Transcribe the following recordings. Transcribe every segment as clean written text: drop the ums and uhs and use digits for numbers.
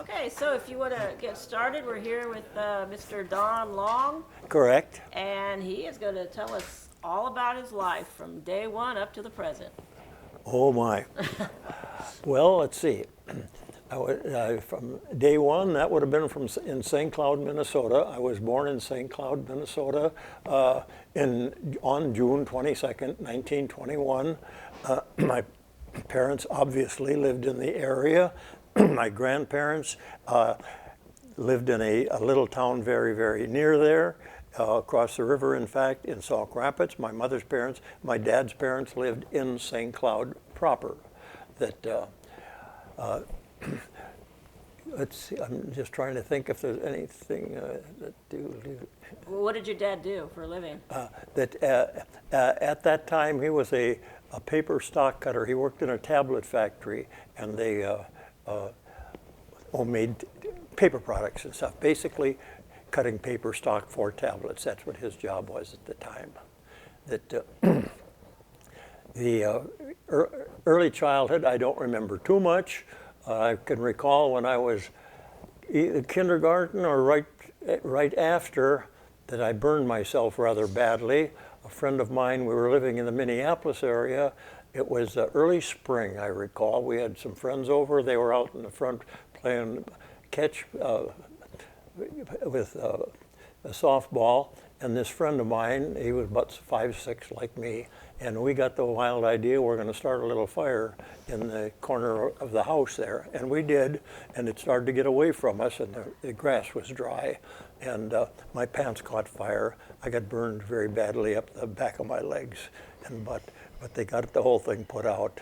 Okay, so if you want to get started, we're here with Mr. Don Long, Correct. and he is going to tell us all about his life from day one up to the present. Oh my. Well, let's see. From day one, that would have been in St. Cloud, Minnesota. I was born in St. Cloud, Minnesota on June 22nd, 1921. My parents obviously lived in the area. My grandparents lived in a little town very, very near there, across the river, in fact, in Sauk Rapids. My mother's parents, my dad's parents lived in St. Cloud proper. Let's see, I'm just trying to think if there's anything that What did your dad do for a living? At that time, he was a paper stock cutter. He worked in a tablet factory, and they made paper products and stuff, basically cutting paper stock for tablets. That's what his job was at the time. The early childhood, I don't remember too much. I can recall when I was in kindergarten or right after that I burned myself rather badly. A friend of mine, we were living in the Minneapolis area. It was early spring, I recall. We had some friends over. They were out in the front playing catch with a softball. And this friend of mine, he was about 5'6" like me, and we got the wild idea we're going to start a little fire in the corner of the house there. And we did, and it started to get away from us, and the grass was dry, and my pants caught fire. I got burned very badly up the back of my legs, but they got the whole thing put out,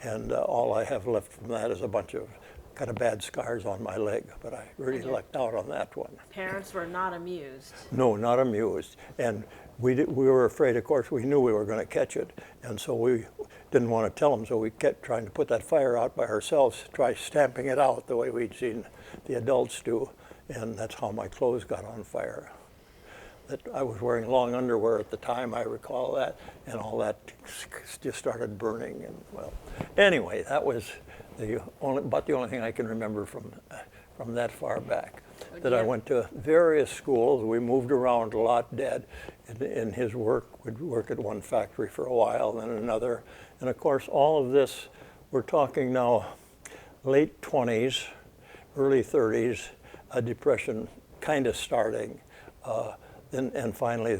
and all I have left from that is a bunch of kind of bad scars on my leg, but I really lucked out on that one. Parents were not amused. No, not amused. And we were afraid, of course, we knew we were going to catch it, and so we didn't want to tell them, so we kept trying to put that fire out by ourselves, try stamping it out the way we'd seen the adults do, and that's how my clothes got on fire. That I was wearing long underwear at the time, I recall that, and all that just started burning. And well, anyway, that was about the only thing I can remember from that far back. That I went to various schools. We moved around a lot. Dad, in his work, would work at one factory for a while, then another. And of course, all of this, we're talking now late 20s, early 30s, a depression kind of starting. And finally,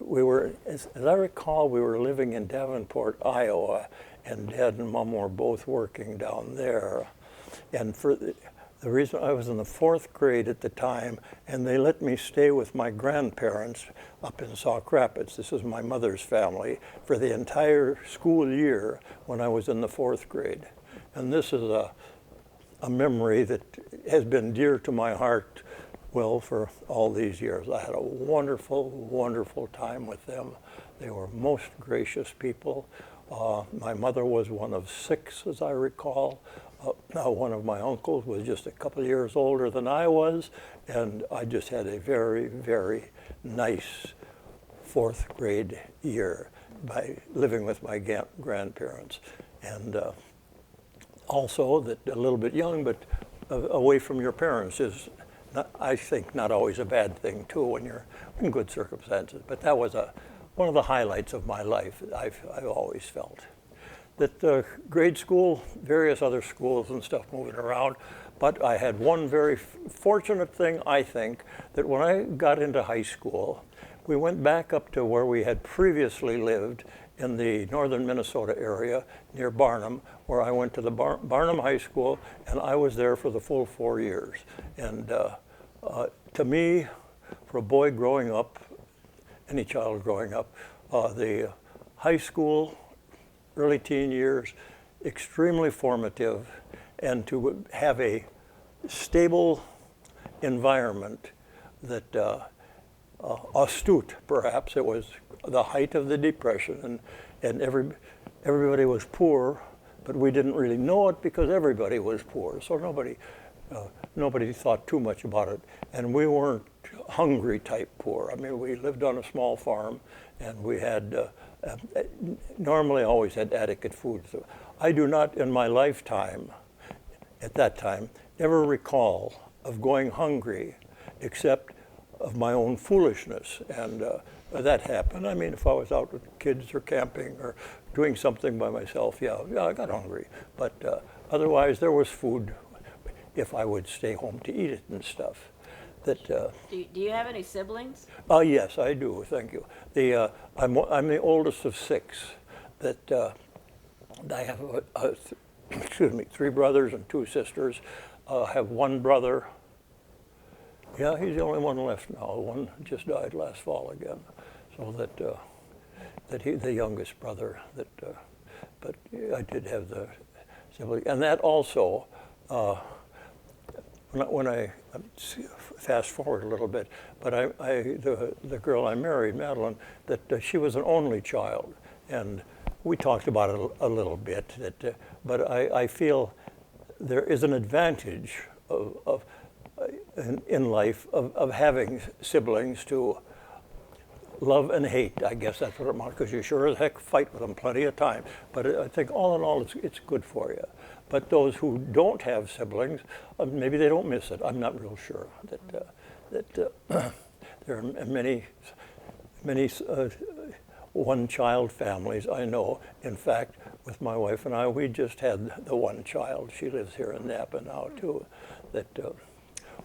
we were, as I recall, we were living in Davenport, Iowa, and Dad and Mom were both working down there. And for the reason I was in the 4th grade at the time, and they let me stay with my grandparents up in Sauk Rapids. This is my mother's family, for the entire school year when I was in the 4th grade. And this is a memory that has been dear to my heart, well, for all these years. I had a wonderful, wonderful time with them. They were most gracious people. My mother was one of 6, as I recall. One of my uncles was just a couple of years older than I was, and I just had a very, very nice 4th grade year by living with my grandparents. And also, that a little bit young, but away from your parents is, I think, not always a bad thing too when you're in good circumstances. But that was one of the highlights of my life. I've always felt that grade school, various other schools and stuff moving around. But I had one very fortunate thing, I think, that when I got into high school, we went back up to where we had previously lived in the northern Minnesota area near Barnum, where I went to the Barnum High School, and I was there for the full 4 years. And to me, for a boy growing up, any child growing up, the high school, early teen years, extremely formative, and to have a stable environment that astute, perhaps. It was the height of the Depression, and everybody was poor, but we didn't really know it because everybody was poor. So nobody thought too much about it, and we weren't hungry type poor. I mean, we lived on a small farm, and we had normally always had adequate food. So I do not in my lifetime, at that time, ever recall of going hungry except of my own foolishness. And that happened. I mean, if I was out with kids or camping or doing something by myself, yeah, I got hungry. But otherwise, there was food if I would stay home to eat it and stuff. That. Do you have any siblings? Yes, I do. Thank you. I'm the oldest of 6. That I have excuse me, 3 brothers and 2 sisters. I have 1 brother. Yeah, he's the only one left now. One just died last fall again. So that he's the youngest brother. But I did have the sibling, and that also. When I fast forward a little bit, but the girl I married, Madeline, that she was an only child, and we talked about it a little bit. But I feel there is an advantage in life of having siblings to love and hate. I guess that's what it amounts, because you sure as heck fight with them plenty of time. But I think all in all, it's good for you. But those who don't have siblings, maybe they don't miss it. I'm not real sure. There are many one-child families I know. In fact, with my wife and I, we just had the one child. She lives here in Napa now too.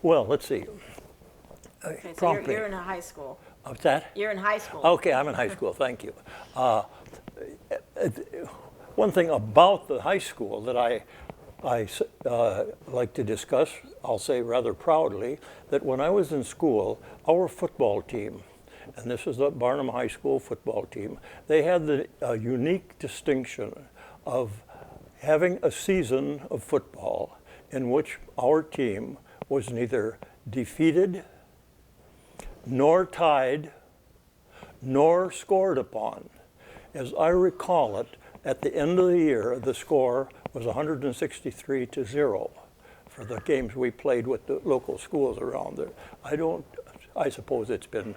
Well, let's see. Okay, so you're in high school. What's that? You're in high school. Okay, I'm in high school. Thank you. One thing about the high school that I like to discuss, I'll say rather proudly, that when I was in school, our football team, and this is the Barnum High School football team, they had the unique distinction of having a season of football in which our team was neither defeated, nor tied, nor scored upon. As I recall it, at the end of the year, the score was 163-0 for the games we played with the local schools around there. I suppose it's been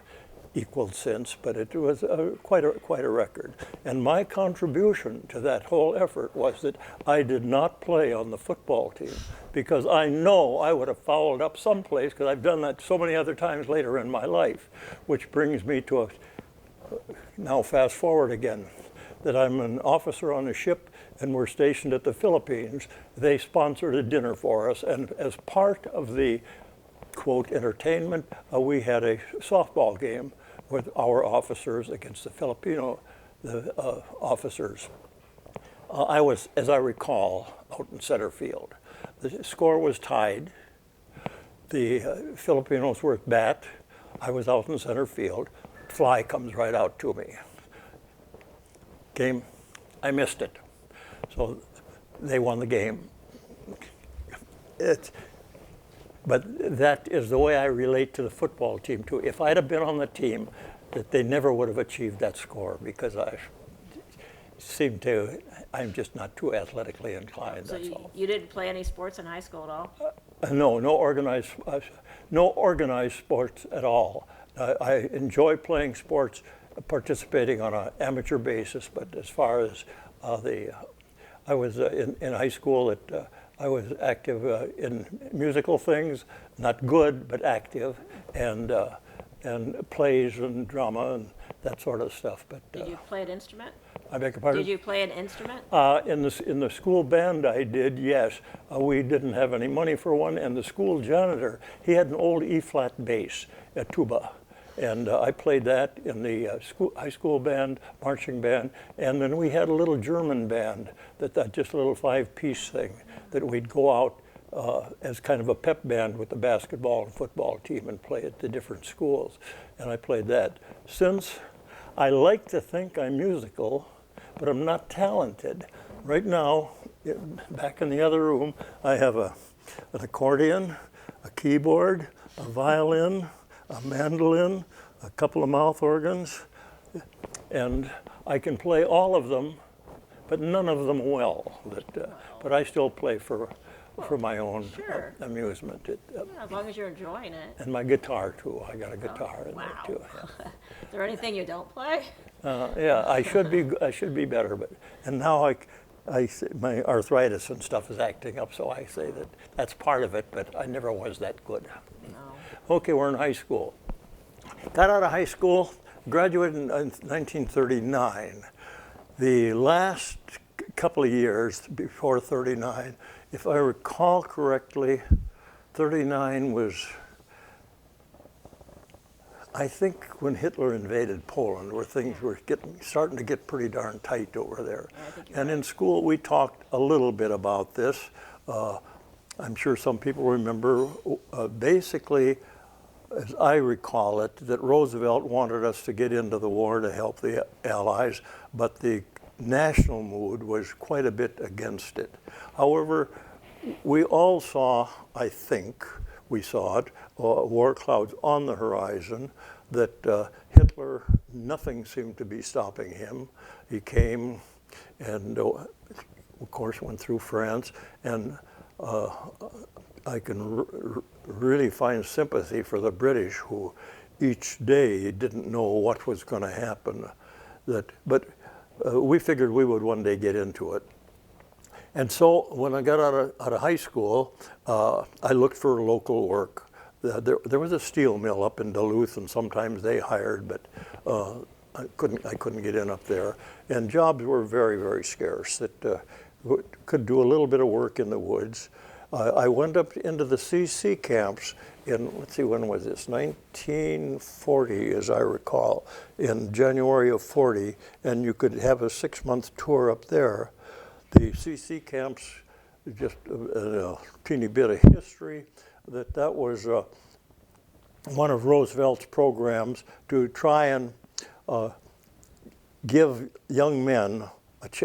equaled since, but it was quite a record. And my contribution to that whole effort was that I did not play on the football team, because I know I would have fouled up someplace, because I've done that so many other times later in my life, which brings me to now fast forward again, that I'm an officer on a ship and we're stationed at the Philippines. They sponsored a dinner for us, and as part of the, quote, entertainment, we had a softball game with our officers against the Filipino officers. I was, as I recall, out in center field. The score was tied. The Filipinos were at bat. I was out in center field. Fly comes right out to me. Game, I missed it. So they won the game. But that is the way I relate to the football team too. If I'd have been on the team, that they never would have achieved that score, because I'm just not too athletically inclined. So that's all. You didn't play any sports in high school at all? No organized sports at all. I enjoy playing sports, participating on an amateur basis, but as far as I was in high school, I was active in musical things, not good, but active, and plays and drama and that sort of stuff. But did you play an instrument? I beg your pardon? Did you play an instrument? In the school band I did, yes. We didn't have any money for one, and the school janitor, he had an old E-flat bass, a tuba. And I played that in the high school band, marching band, and then we had a little German band, just a little 5-piece thing that we'd go out as kind of a pep band with the basketball and football team and play at the different schools. And I played that. Since I like to think I'm musical, but I'm not talented. Right now, back in the other room, I have an accordion, a keyboard, a violin, a mandolin, a couple of mouth organs, and I can play all of them, but none of them well. But I still play for my own amusement. As long as you're enjoying it. And my guitar too. I got a guitar in there too. Yeah. Is there anything you don't play? Yeah, I should be better, and now my arthritis and stuff is acting up, so I say that that's part of it, but I never was that good. No. Okay, we're in high school. Got out of high school, graduated in 1939. The last couple of years before 39, if I recall correctly, 39 was, I think, when Hitler invaded Poland, where things were starting to get pretty darn tight over there. Yeah, and in school, we talked a little bit about this. I'm sure some people remember, basically, as I recall it, that Roosevelt wanted us to get into the war to help the Allies, but the national mood was quite a bit against it. However, we all saw, I think, we saw it, war clouds on the horizon, that Hitler, nothing seemed to be stopping him. He came and, of course, went through France, and I can really find sympathy for the British, who each day didn't know what was going to happen. But we figured we would one day get into it. And so when I got out of high school, I looked for local work. There was a steel mill up in Duluth, and sometimes they hired, but I couldn't get in up there. And jobs were very, very scarce. That could do a little bit of work in the woods. I went up into the CC camps in, let's see, when was this? 1940, as I recall, in January of 40, and you could have a 6-month tour up there. The CC camps, just a teeny bit of history, that was one of Roosevelt's programs to try and give young men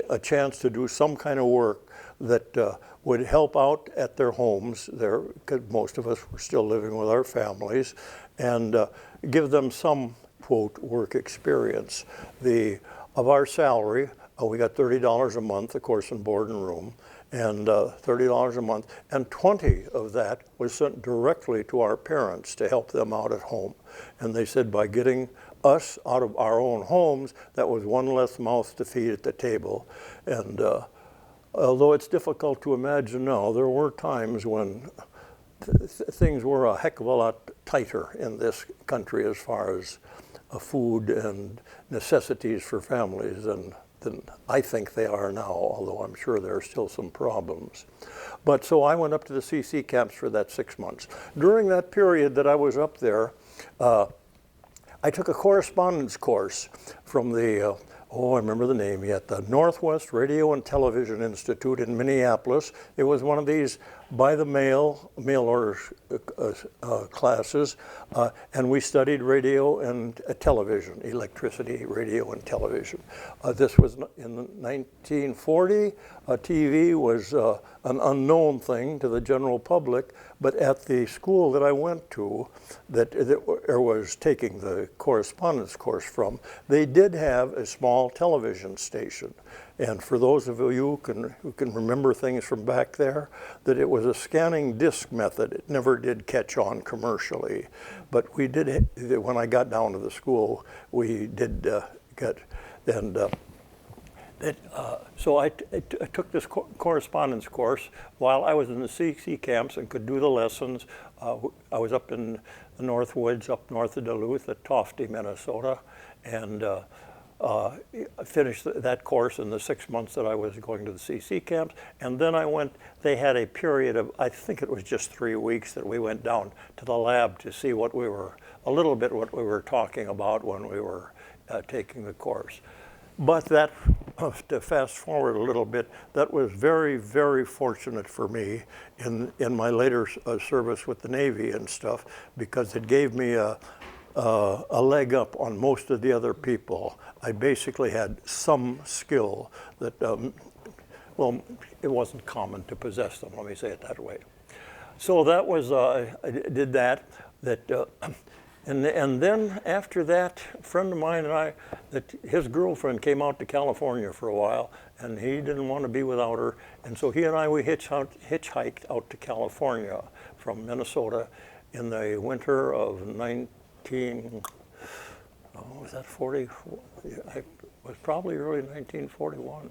a chance to do some kind of work that would help out at their homes there, because most of us were still living with our families, and give them some, quote, work experience. Of our salary, we got $30 a month, of course, in board and room, and $30 a month, and 20 of that was sent directly to our parents to help them out at home. And they said by getting us out of our own homes, that was one less mouth to feed at the table. And although it's difficult to imagine now, there were times when things were a heck of a lot tighter in this country as far as food and necessities for families than I think they are now, although I'm sure there are still some problems. But so I went up to the CC camps for that 6 months. During that period that I was up there, I took a correspondence course from the, I remember the name yet, the Northwest Radio and Television Institute in Minneapolis. It was one of these by the mail order classes, and we studied radio and television, electricity, radio, and television. This was in 1940. TV was an unknown thing to the general public, but at the school that I went to, that I was taking the correspondence course from, they did have a small television station. And for those of you who can remember things from back there, that it was a scanning disc method. It never did catch on commercially. But we did, when I got down to the school, we did get, and so I took this correspondence course while I was in the CC camps and could do the lessons. I was up in the North Woods, up north of Duluth at Tofty, Minnesota, and I finished that course in the 6 months that I was going to the CC camps, and then I went, they had a period of, I think it was just 3 weeks that we went down to the lab to see what we were, a little bit what we were talking about when we were taking the course. But that, to fast forward a little bit, that was very, very fortunate for me in my later service with the Navy and stuff, because it gave me a leg up on most of the other people. I basically had some skill that, well, it wasn't common to possess them, let me say it that way. So that was, I did that, and then after that, a friend of mine and I, his girlfriend came out to California for a while, and he didn't want to be without her, and so he and I, we hitchhiked out to California from Minnesota in the winter of was that 40? It was probably early 1941.